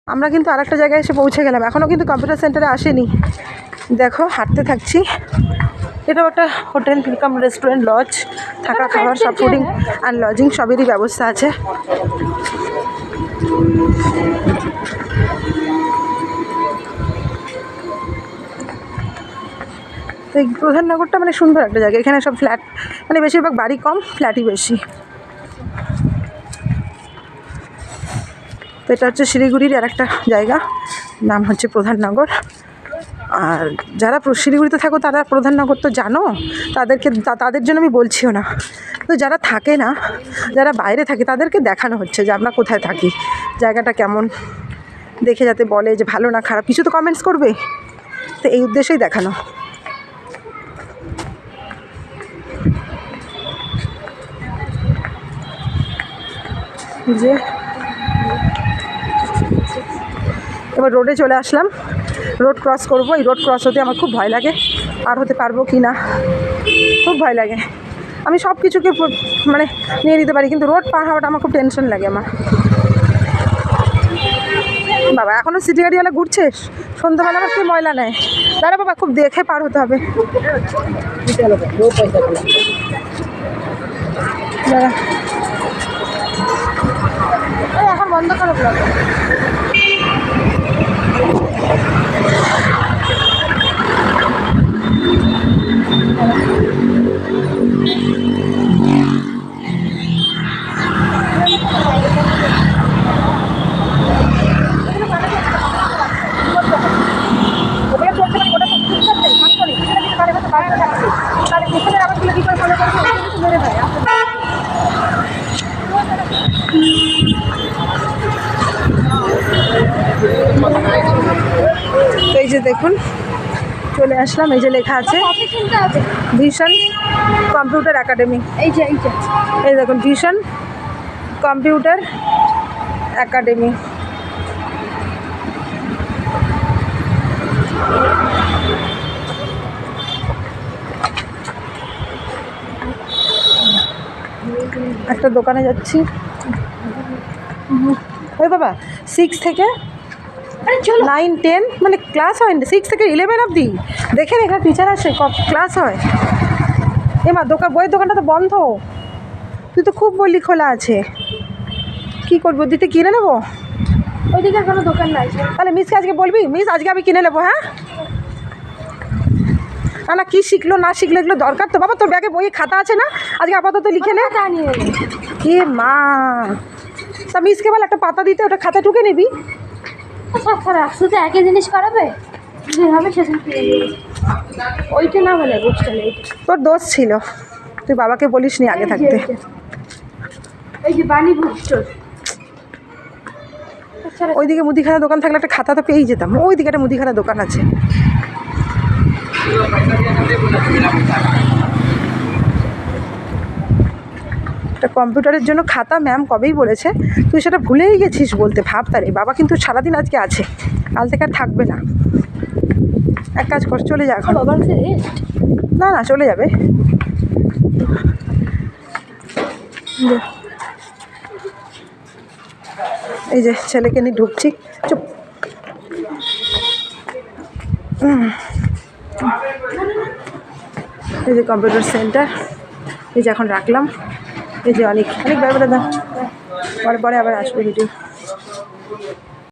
আমরা কিন্তু আরেকটা জায়গায় এসে পৌঁছে গেলাম, এখনও কিন্তু কম্পিউটার সেন্টারে আসেনি। দেখো হাঁটতে থাকছি। এটাও একটা হোটেল কাম রেস্টুরেন্ট, লজ, থাকা খাওয়ার সব ফুডিং আর লজিং সবেরই ব্যবস্থা আছে। তো এই প্রধাননগরটা মানে সুন্দর একটা জায়গা, এখানে সব ফ্ল্যাট, মানে বেশিরভাগ বাড়ি কম, ফ্ল্যাটই বেশি। তো এটা হচ্ছে শিলিগুড়ির আর একটা জায়গা, নাম হচ্ছে প্রধাননগর। আর যারা শিলিগুড়িতে থাকো তারা প্রধাননগর তো জানো, তাদের জন্য আমি বলছিও না। তো যারা থাকে না, যারা বাইরে থাকে, তাদেরকে দেখানো হচ্ছে যে আমরা কোথায় থাকি, জায়গাটা কেমন, দেখে যাতে বলে যে ভালো না খারাপ, কিছু তো কমেন্টস করবে। তো এই উদ্দেশ্যেই দেখানো। যে এবার রোডে চলে আসলাম, রোড ক্রস করব। এই রোড ক্রস হতে আমার খুব ভয় লাগে, পার হতে পারবো কি না খুব ভয় লাগে। আমি সব কিছুকে মানে নিয়ে নিতে পারি, কিন্তু রোড পার হওয়াটা আমার খুব টেনশন লাগে। আমার বাবা এখনও সিটি গাড়িওয়ালা ঘুরছে, সন্ধ্যাবেলা আবার কি ময়লা নেয়। দাঁড়া বাবা, খুব দেখে পার হতে হবে। এখন বন্ধ করো ব্লগ। এই যে দেখুন চলে আসলাম, এই যে লেখা আছে ভিশন কম্পিউটার একাডেমি। এই দেখুন ভিশন কম্পিউটার একাডেমি। একটা দোকানে যাচ্ছি। ওই বাবা 6 থেকে 9, 10 মানে ক্লাস হয়, 6 থেকে 11 অবধি। দেখেন এখানে টিচার আসে, ক্লাস হয়। এমা বইয়ের দোকানটা তো বন্ধ, তুই তো খুব বললি খোলা আছে। কি করবো, দিতে কিনে নেবো? ওইদিকে কোনো দোকান নাই, তাহলে মিসকে আজকে বলবি, মিস আজকে আমি কিনে নেবো। হ্যাঁ না কী শিখলো না শিখলো এগুলো দরকার তো বাবা। তোর ব্যাগে বই খাতা আছে না, আজকে আপাতত লিখে নে। এ মা, তা মিসকে বল একটা পাতা দিতে, ওটা খাতা ঢুকে নিবি। শুধু একই জিনিস করাবে, যেভাবে সেদিন ওইটা না বলে বুঝতে নেই। তোর দোষ ছিল, তুই বাবাকে বলিস নি আগে থাকতে। এই যে বাণী বুক স্টোর, ওইদিকে মুদিখানা দোকান থাকলে একটা খাতা তো পেয়েই যেতাম। ওইদিকে একটা মুদিখানা দোকান আছে। একটা কম্পিউটারের জন্য খাতা ম্যাম কবেই বলেছে, তুই সেটা ভুলেই গেছিস বলতে। ভাবতারে বাবা কিন্তু সারাদিন আজকে আছে, কাল থেকে আর থাকবে না। এক কাজ কর, চলে যা এখন। না না চলে যাবে। এই যে ছেলেকে নিয়ে ঢুকছি, চুপ। এই যে কম্পিউটার সেন্টার, এই যে এখন রাখলাম। এই যে অনেক অনেক ব্যাপারে পরে আবার আসবে ভিডিও।